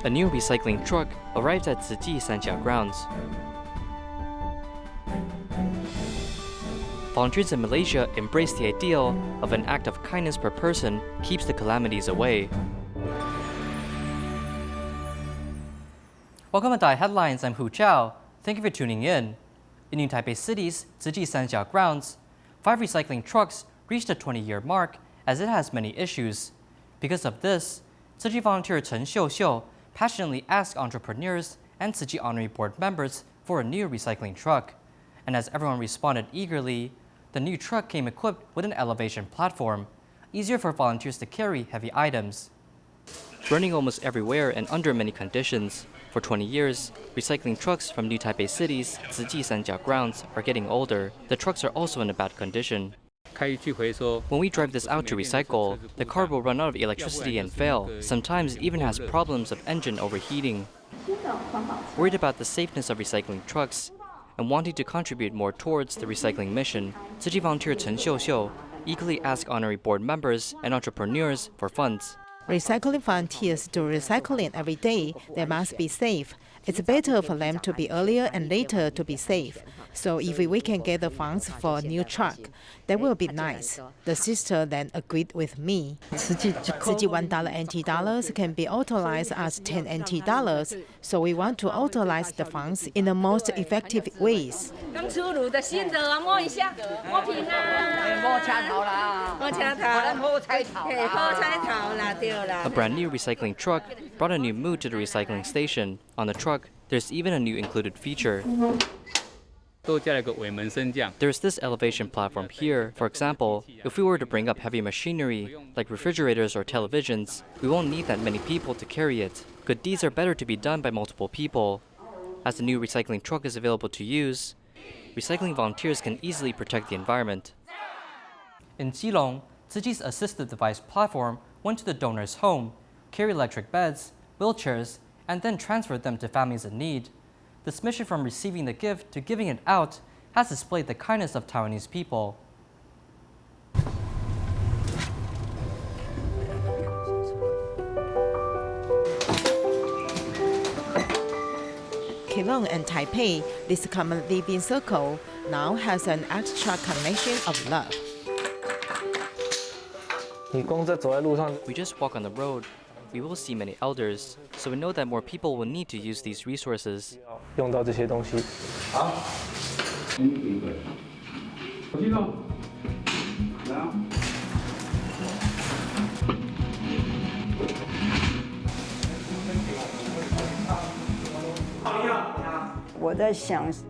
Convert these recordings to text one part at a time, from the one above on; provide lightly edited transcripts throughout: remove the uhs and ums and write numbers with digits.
A new recycling truck arrived at Tzu Chi Sanjia grounds. Volunteers in Malaysia embrace the ideal of an act of kindness per person keeps the calamities away. Welcome to Dai Headlines, I'm Hu Chao. Thank you for tuning in. In New Taipei City's Tzu Chi Sanjia grounds, 5 recycling trucks reached a 20-year mark as it has many issues. Because of this, Tzu Chi volunteer Chen Xiu passionately asked entrepreneurs and Tzu Chi Honorary Board members for a new recycling truck. And as everyone responded eagerly, the new truck came equipped with an elevation platform, easier for volunteers to carry heavy items. Running almost everywhere and under many conditions, for 20 years, recycling trucks from New Taipei City's Tzu Chi Sanjia grounds are getting older. The trucks are also in a bad condition. When we drive this out to recycle, the car will run out of electricity and fail, sometimes even has problems of engine overheating. Worried about the safeness of recycling trucks and wanting to contribute more towards the recycling mission, Tzu Chi volunteer Chen Xiu eagerly asked honorary board members and entrepreneurs for funds. Recycling volunteers do recycling every day. They must be safe. It's better for them to be earlier and later to be safe. So if we can get the funds for a new truck, that will be nice. The sister then agreed with me. Tzu Chi $1 NT dollars can be utilized as 10 NT dollars. So we want to utilize the funds in the most effective ways. A brand new recycling truck brought a new mood to the recycling station. On the truck, there's even a new included feature. There's this elevation platform here. For example, if we were to bring up heavy machinery, like refrigerators or televisions, we won't need that many people to carry it. Good deeds are better to be done by multiple people. As the new recycling truck is available to use, recycling volunteers can easily protect the environment. In Keelung, Tzu Chi's assistive device platform went to the donor's home, carried electric beds, wheelchairs, and then transferred them to families in need. This mission from receiving the gift to giving it out has displayed the kindness of Taiwanese people. Keelung and Taipei, this common living circle, now has an extra connection of love. We just walk on the road. We will see many elders, so we know that more people will need to use these resources.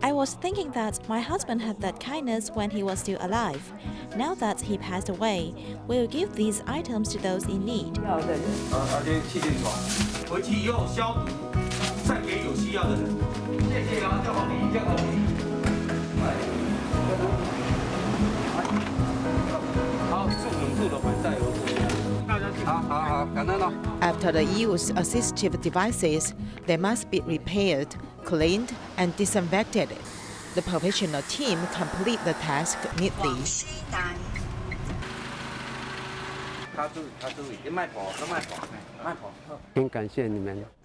I was thinking that my husband had that kindness when he was still alive. Now that he passed away, we'll give these items to those in need. After the use of assistive devices, they must be repaired, cleaned, and disinfected. The professional team complete the task neatly.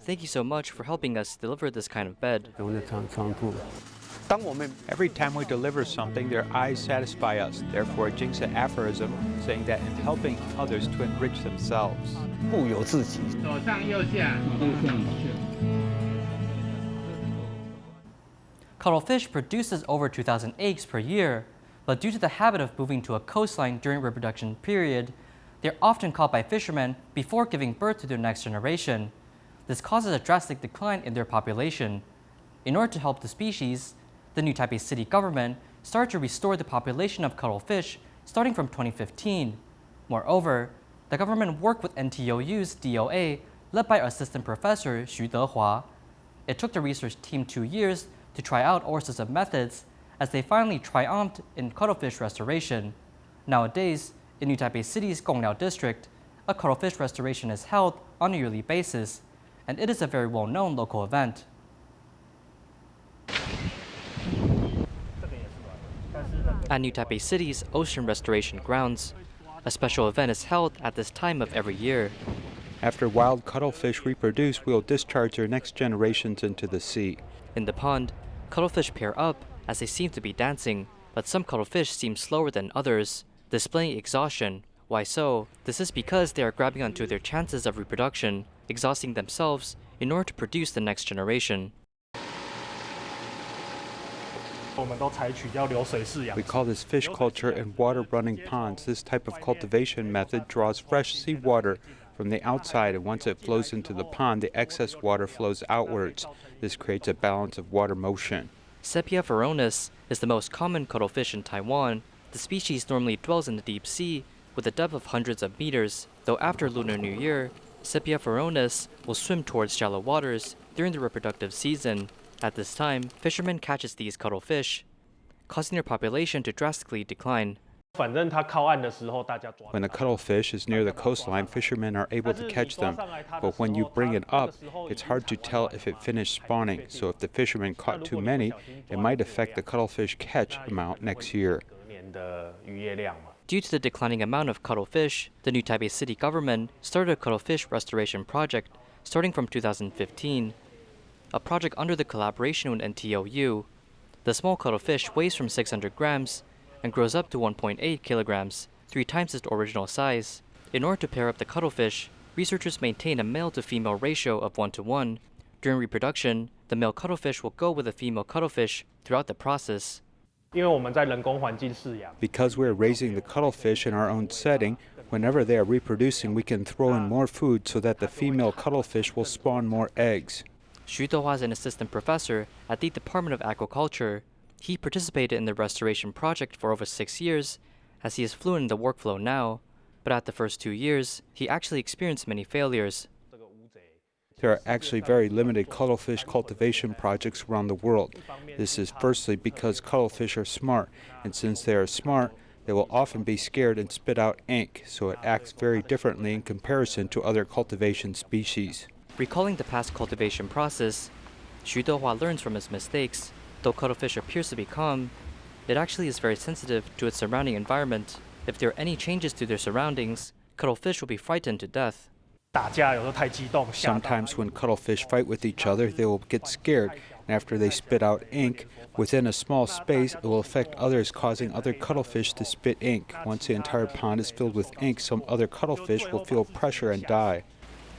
Thank you so much for helping us deliver this kind of bed. Every time we deliver something, their eyes satisfy us. Therefore, it jinx an aphorism saying that in helping others to enrich themselves. Cuttlefish produces over 2,000 eggs per year, but due to the habit of moving to a coastline during reproduction period, they're often caught by fishermen before giving birth to their next generation. This causes a drastic decline in their population. In order to help the species, the New Taipei City government started to restore the population of cuttlefish starting from 2015. Moreover, the government worked with NTOU's DOA, led by Assistant Professor Xu Dehua. It took the research team 2 years to try out all sorts of methods as they finally triumphed in cuttlefish restoration. Nowadays, in New Taipei City's Gongliao district, a cuttlefish restoration is held on a yearly basis, and it is a very well-known local event. At New Taipei City's Ocean Restoration Grounds, a special event is held at this time of every year. After wild cuttlefish reproduce, we'll discharge their next generations into the sea. In the pond, cuttlefish pair up as they seem to be dancing, but some cuttlefish seem slower than others, displaying exhaustion. Why so? This is because they are grabbing onto their chances of reproduction, exhausting themselves in order to produce the next generation. We call this fish culture in water-running ponds. This type of cultivation method draws fresh seawater from the outside, and once it flows into the pond, the excess water flows outwards. This creates a balance of water motion. Sepia veronis is the most common cuttlefish in Taiwan. The species normally dwells in the deep sea with a depth of hundreds of meters, though after Lunar New Year, Sepia veronis will swim towards shallow waters during the reproductive season. At this time, fishermen catches these cuttlefish, causing their population to drastically decline. When a cuttlefish is near the coastline, fishermen are able to catch them. But when you bring it up, it's hard to tell if it finished spawning. So if the fishermen caught too many, it might affect the cuttlefish catch amount next year. Due to the declining amount of cuttlefish, the new Taipei City government started a cuttlefish restoration project starting from 2015, a project under the collaboration with NTOU. The small cuttlefish weighs from 600 grams and grows up to 1.8 kilograms, 3 times its original size. In order to pair up the cuttlefish, researchers maintain a male-to-female ratio of 1:1. During reproduction, the male cuttlefish will go with the female cuttlefish throughout the process. Because we're raising the cuttlefish in our own setting, whenever they are reproducing, we can throw in more food so that the female cuttlefish will spawn more eggs. Xu Dehua is an assistant professor at the Department of Agriculture. He participated in the restoration project for over 6 years, as he is fluent in the workflow now. But at the first 2 years, he actually experienced many failures. There are actually very limited cuttlefish cultivation projects around the world. This is firstly because cuttlefish are smart, and since they are smart, they will often be scared and spit out ink, so it acts very differently in comparison to other cultivation species. Recalling the past cultivation process, Xu Dehua learns from his mistakes. Though cuttlefish appears to be calm, it actually is very sensitive to its surrounding environment. If there are any changes to their surroundings, cuttlefish will be frightened to death. Sometimes when cuttlefish fight with each other, they will get scared, and after they spit out ink, within a small space, it will affect others, causing other cuttlefish to spit ink. Once the entire pond is filled with ink, some other cuttlefish will feel pressure and die.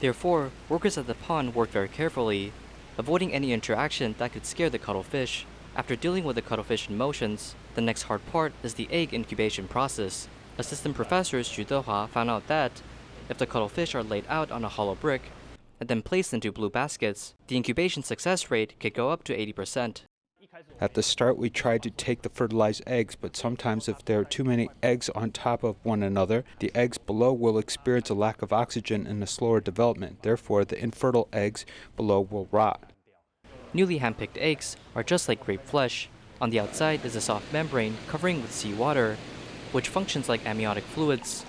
Therefore, workers at the pond work very carefully, avoiding any interaction that could scare the cuttlefish. After dealing with the cuttlefish emotions, the next hard part is the egg incubation process. Assistant Professor Xu Dehua found out that if the cuttlefish are laid out on a hollow brick and then placed into blue baskets, the incubation success rate could go up to 80%. At the start, we tried to take the fertilized eggs, but sometimes if there are too many eggs on top of one another, the eggs below will experience a lack of oxygen and a slower development. Therefore, the infertile eggs below will rot. Newly hand-picked eggs are just like grape flesh. On the outside is a soft membrane covering with seawater, which functions like amniotic fluids,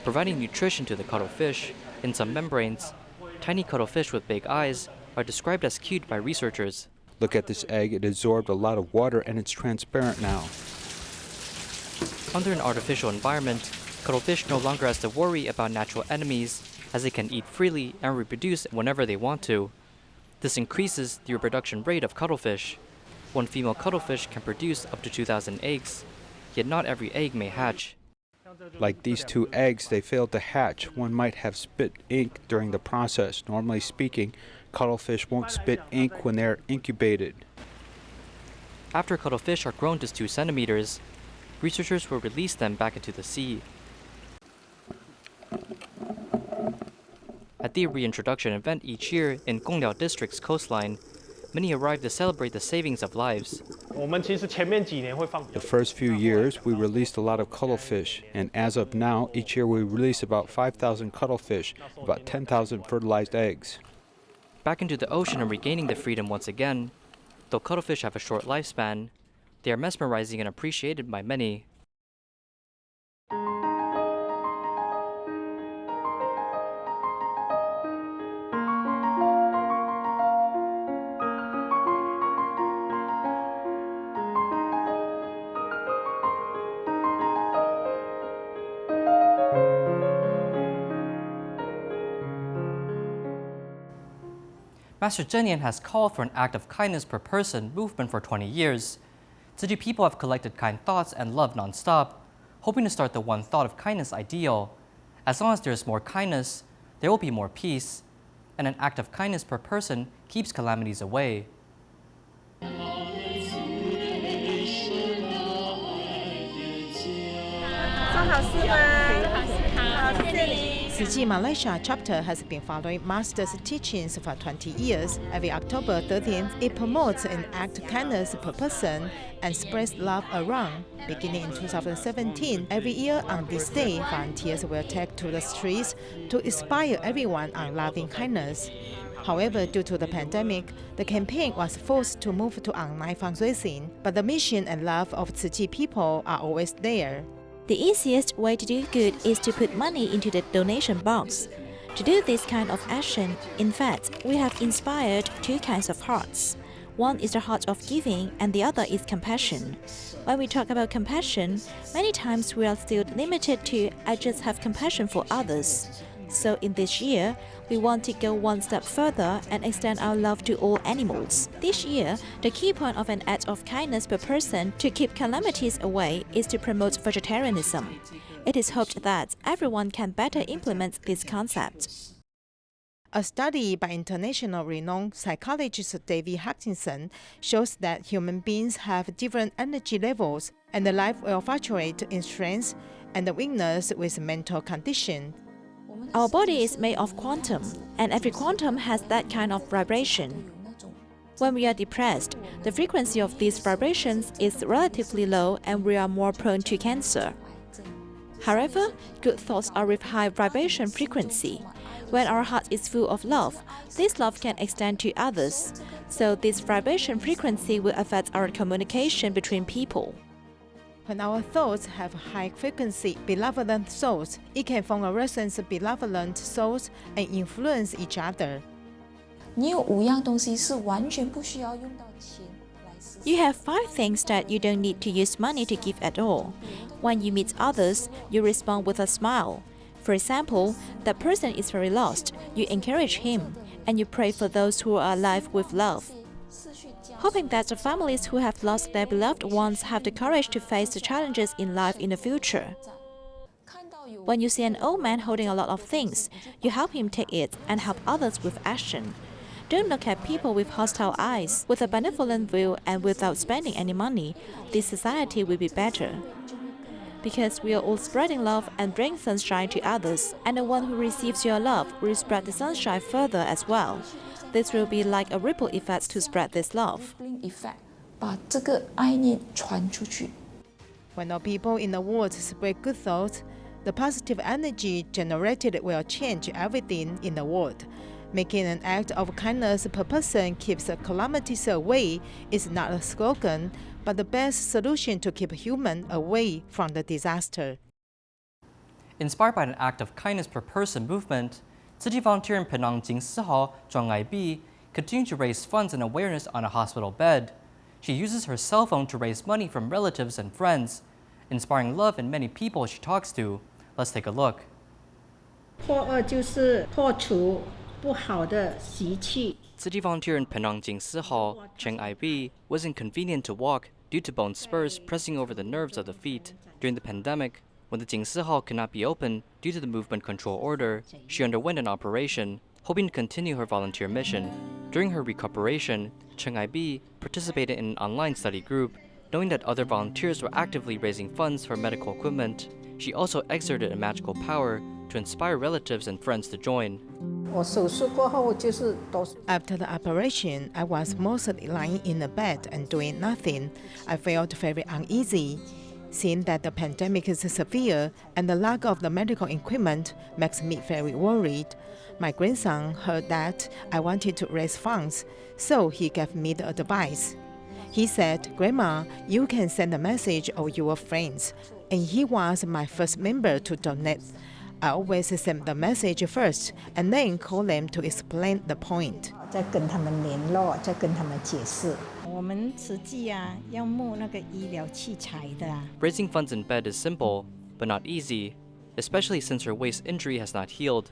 providing nutrition to the cuttlefish. In some membranes, tiny cuttlefish with big eyes are described as cute by researchers. Look at this egg, it absorbed a lot of water and it's transparent now. Under an artificial environment, cuttlefish no longer has to worry about natural enemies, as they can eat freely and reproduce whenever they want to. This increases the reproduction rate of cuttlefish. One female cuttlefish can produce up to 2,000 eggs, yet not every egg may hatch. Like these 2 eggs, they failed to hatch. One might have spit ink during the process. Normally speaking, cuttlefish won't spit ink when they're incubated. After cuttlefish are grown to 2 centimeters, researchers will release them back into the sea. At the reintroduction event each year in Gongliao District's coastline, many arrive to celebrate the savings of lives. The first few years, we released a lot of cuttlefish, and as of now, each year we release about 5,000 cuttlefish, about 10,000 fertilized eggs. Back into the ocean and regaining the freedom once again. Though cuttlefish have a short lifespan, they are mesmerizing and appreciated by many. Master Zhenyan has called for an act of kindness per person movement for 20 years. Tzu Chi people have collected kind thoughts and love nonstop, hoping to start the one thought of kindness ideal. As long as there is more kindness, there will be more peace, and an act of kindness per person keeps calamities away. Tzu Chi Malaysia chapter has been following Master's teachings for 20 years. Every October 13th, it promotes an act of kindness per person and spreads love around. Beginning in 2017, every year on this day, volunteers will take to the streets to inspire everyone on loving kindness. However, due to the pandemic, the campaign was forced to move to online fundraising, but the mission and love of Tzu Chi people are always there. The easiest way to do good is to put money into the donation box. To do this kind of action, in fact, we have inspired two kinds of hearts. One is the heart of giving and the other is compassion. When we talk about compassion, many times we are still limited to "I just have compassion for others." So in this year, we want to go one step further and extend our love to all animals. This year, the key point of an act of kindness per person to keep calamities away is to promote vegetarianism. It is hoped that everyone can better implement this concept. A study by international renowned psychologist David Hutchinson shows that human beings have different energy levels, and the life will fluctuate in strength and weakness with mental condition. Our body is made of quantum, and every quantum has that kind of vibration. When we are depressed, the frequency of these vibrations is relatively low and we are more prone to cancer. However, good thoughts are with high vibration frequency. When our heart is full of love, this love can extend to others, so this vibration frequency will affect our communication between people. When our thoughts have high frequency benevolent souls, it can form a resonance of benevolent souls and influence each other. You have 5 things that you don't need to use money to give at all. When you meet others, you respond with a smile. For example, that person is very lost, you encourage him, and you pray for those who are alive with love. Hoping that the families who have lost their beloved ones have the courage to face the challenges in life in the future. When you see an old man holding a lot of things, you help him take it and help others with action. Don't look at people with hostile eyes. With a benevolent view and without spending any money, this society will be better. Because we are all spreading love and bring sunshine to others, and the one who receives your love will spread the sunshine further as well. This will be like a ripple effect to spread this love. When all people in the world spread good thoughts, the positive energy generated will change everything in the world. Making an act of kindness per person keeps the calamities away is not a slogan, but the best solution to keep humans away from the disaster. Inspired by an act of kindness per person movement, Tzu Chi volunteer in Penang Jing Sihao, Zhongai Bi, continued to raise funds and awareness on a hospital bed. She uses her cell phone to raise money from relatives and friends, inspiring love in many people she talks to. Let's take a look. 破恶就是破除不好的习气。 Tzu Chi volunteer in Penang Jing Sihao, Zhongai Bi, was inconvenient to walk due to bone spurs pressing over the nerves of the feet. During the pandemic, when the Jing Sihao could not be open due to the movement control order, she underwent an operation, hoping to continue her volunteer mission. During her recuperation, Zhongai Bi participated in an online study group. Knowing that other volunteers were actively raising funds for medical equipment, she also exerted a magical power to inspire relatives and friends to join. After the operation, I was mostly lying in the bed and doing nothing. I felt very uneasy. Seeing that the pandemic is severe and the lack of the medical equipment makes me very worried. My grandson heard that I wanted to raise funds, so he gave me the advice. He said, "Grandma, you can send a message of your friends," and he was my first member to donate. I always send the message first and then call them to explain the point. 再跟他们联络，再跟他们解释。我们慈济啊，要募那个医疗器材的啊。 Raising funds in bed is simple, but not easy, especially since her waist injury has not healed.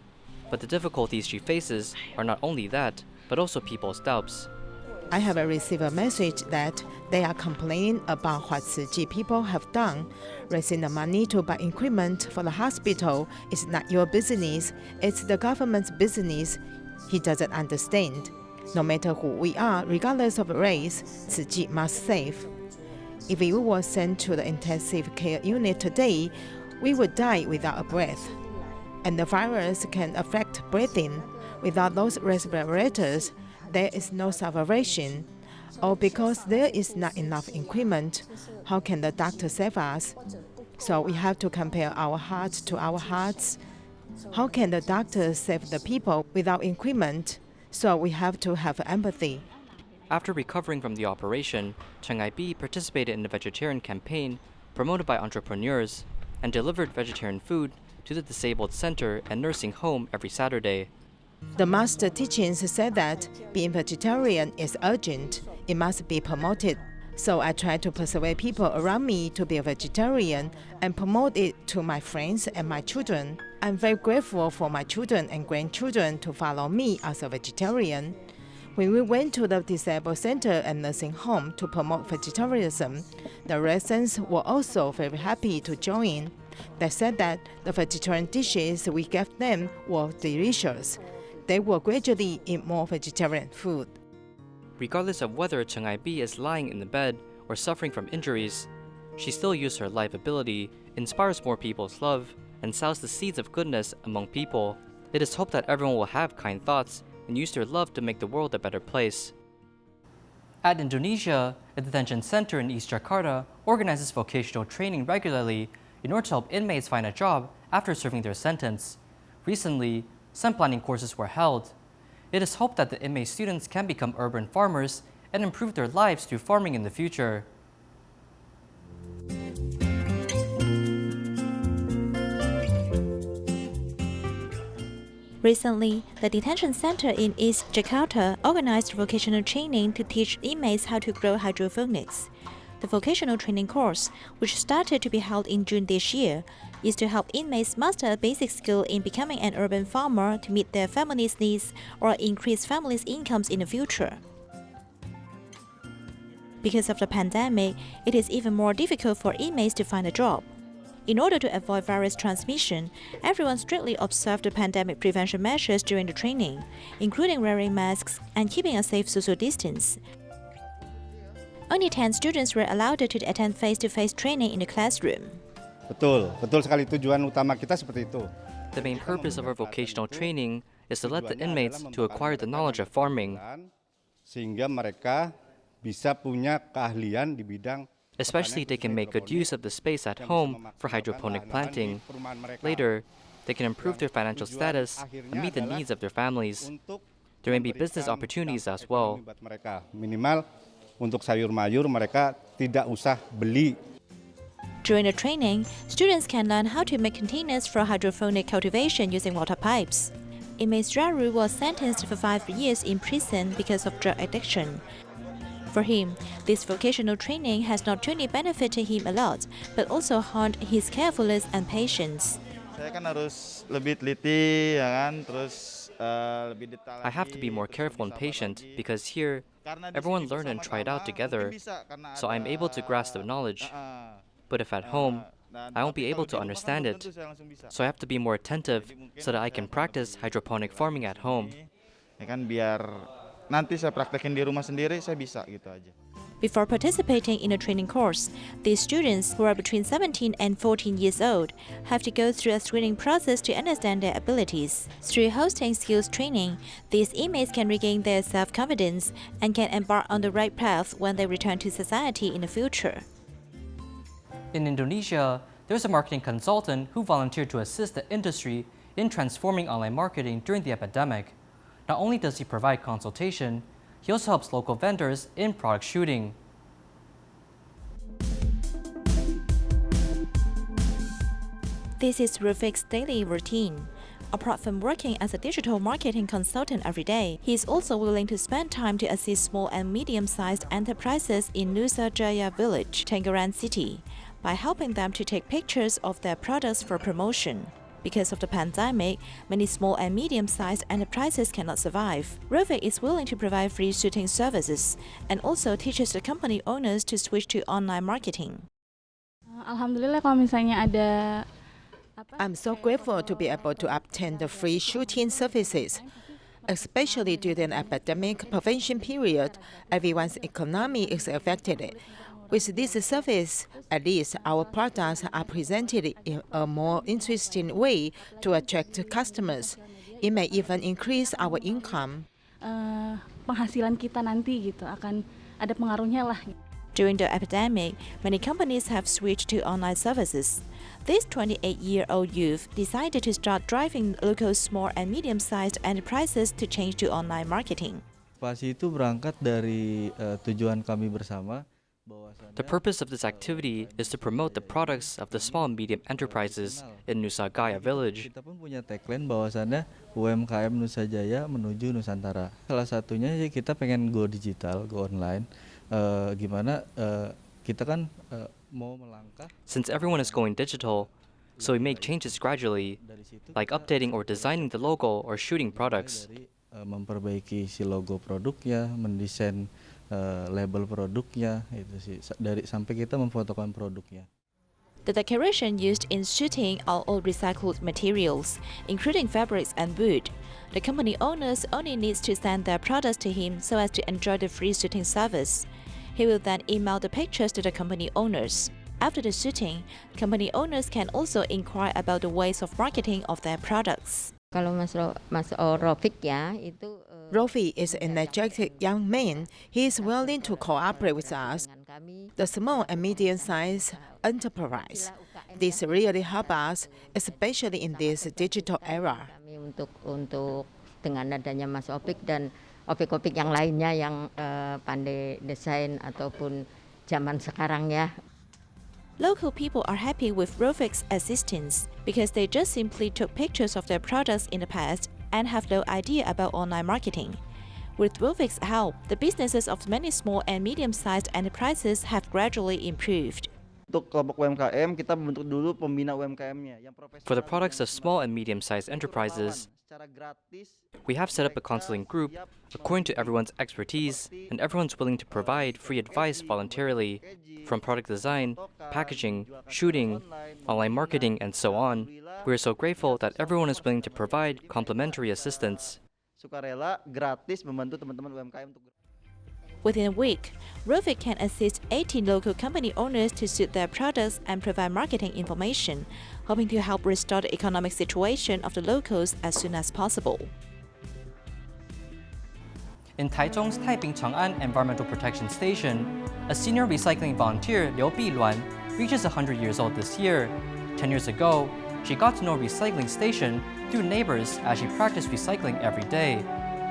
But the difficulties she faces are not only that, but also people's doubts. I have received a message that they are complaining about what Tzu Chi people have done. Raising the money to buy equipment for the hospital is not your business, it's the government's business. He doesn't understand. No matter who we are, regardless of race, Tzu Chi must save. If we were sent to the intensive care unit today, we would die without a breath. And the virus can affect breathing. Without those respirators, there is no salvation. Or because there is not enough equipment, how can the doctor save us? So we have to compare our hearts to our hearts. How can the doctor save the people without equipment? So we have to have empathy. After recovering from the operation, Cheng Ai-bi participated in a vegetarian campaign promoted by entrepreneurs and delivered vegetarian food to the disabled center and nursing home every Saturday. The master teachings said that being vegetarian is urgent. It must be promoted. So I try to persuade people around me to be a vegetarian and promote it to my friends and my children. I'm very grateful for my children and grandchildren to follow me as a vegetarian. When we went to the disabled center and nursing home to promote vegetarianism, the residents were also very happy to join. They said that the vegetarian dishes we gave them were delicious. They will gradually eat more vegetarian food. Regardless of whether Cheng Ai-bi is lying in the bed or suffering from injuries, she still uses her life ability, inspires more people's love, and sows the seeds of goodness among people. It is hoped that everyone will have kind thoughts and use their love to make the world a better place. At Indonesia, a detention center in East Jakarta organizes vocational training regularly in order to help inmates find a job after serving their sentence. Recently, some planning courses were held. It is hoped that the inmate students can become urban farmers and improve their lives through farming in the future. Recently, the detention center in East Jakarta organized vocational training to teach inmates how to grow hydroponics. The vocational training course, which started to be held in June this year, is to help inmates master a basic skill in becoming an urban farmer to meet their family's needs or increase families' incomes in the future. Because of the pandemic, it is even more difficult for inmates to find a job. In order to avoid virus transmission, everyone strictly observed the pandemic prevention measures during the training, including wearing masks and keeping a safe social distance. Only 10 students were allowed to attend face-to-face training in the classroom. Betul sekali tujuan utama kita seperti itu. The main purpose of our vocational training is to let the inmates to acquire the knowledge of farming, sehingga mereka bisa punya keahlian di bidang. Especially they can make good use of the space at home for hydroponic planting. Later, they can improve their financial status and meet the needs of their families. There may be business opportunities as well. Minimal untuk sayur-mayur mereka tidak usah beli. During the training, students can learn how to make containers for hydroponic cultivation using water pipes. Inmate Jaru was sentenced for 5 years in prison because of drug addiction. For him, this vocational training has not only benefited him a lot, but also honed his carefulness and patience. I have to be more careful and patient because here, everyone learned and tried out together, so I'm able to grasp the knowledge. But if at home, I won't be able to understand it, so I have to be more attentive so that I can practice hydroponic farming at home. Before participating in a training course, these students, who are between 17 and 14 years old, have to go through a screening process to understand their abilities. Through hosting skills training, these inmates can regain their self-confidence and can embark on the right path when they return to society in the future. In Indonesia, there's a marketing consultant who volunteered to assist the industry in transforming online marketing during the epidemic. Not only does he provide consultation, he also helps local vendors in product shooting. This is Rafik's daily routine. Apart from working as a digital marketing consultant every day, he is also willing to spend time to assist small and medium-sized enterprises in Nusa Jaya village, Tangerang City, by helping them to take pictures of their products for promotion. Because of the pandemic, many small and medium-sized enterprises cannot survive. Rofik is willing to provide free shooting services and also teaches the company owners to switch to online marketing. Alhamdulillah kalau misalnya ada I'm so grateful to be able to obtain the free shooting services. Especially during the epidemic prevention period, everyone's economy is affected. With this service, at least our products are presented in a more interesting way to attract customers. It may even increase our income. penghasilan kita nanti gitu akan ada pengaruhnya lah. During the epidemic, many companies have switched to online services. This 28-year-old youth decided to start driving local small and medium-sized enterprises to change to online marketing. Pasti itu berangkat dari tujuan kami bersama. The purpose of this activity is to promote the products of the small and medium enterprises in Nusa Gaya village. Kita pun punya tagline bahwasannya UMKM Nusa Jaya menuju Nusantara. Salah satunya ya kita pengen go digital, go online. Gimana kita kan mau melangkah. Since everyone is going digital, so we make changes gradually, like updating or designing the logo or shooting products. Memperbaiki si logo produknya, mendesain label produknya, itu sih dari sampai kita memfotokan produknya. The decoration used in shooting are all recycled materials, including fabrics and wood. The company owners only needs to send their products to him so as to enjoy the free shooting service. He will then email the pictures to the company owners. After the shooting, company owners can also inquire about the ways of marketing of their products. Kalau Mas Rofik ya itu Rofi is an energetic young man. He is willing to cooperate with us, the small and medium-sized enterprise. This really helps us, especially in this digital era. kami untuk dengan adanya Mas Opik dan opik-opik yang lainnya yang pandai desain ataupun zaman sekarang ya. Local people are happy with Rofik's assistance because they just simply took pictures of their products in the past and have no idea about online marketing. With Rofik's help, the businesses of many small and medium-sized enterprises have gradually improved. Untuk kelompok UMKM, kita membentuk dulu pembina UMKM-nya yang profesional. For the products of small and medium-sized enterprises, we have set up a counseling group according to everyone's expertise, and everyone's willing to provide free advice voluntarily, from product design, packaging, shooting, online marketing, and so on. We are so grateful that everyone is willing to provide complimentary assistance. Sukarela gratis membantu teman-teman UMKM untuk. Within a week, Rofik can assist 18 local company owners to suit their products and provide marketing information, hoping to help restore the economic situation of the locals as soon as possible. In Taichung's Taiping Chang'an Environmental Protection Station, a senior recycling volunteer, Liu Biluan, reaches 100 years old this year. 10 years ago, she got to know recycling station through neighbors as she practiced recycling every day.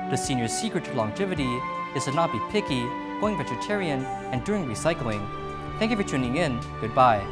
The senior's secret to longevity is to not be picky, going vegetarian, and doing recycling. Thank you for tuning in. Goodbye.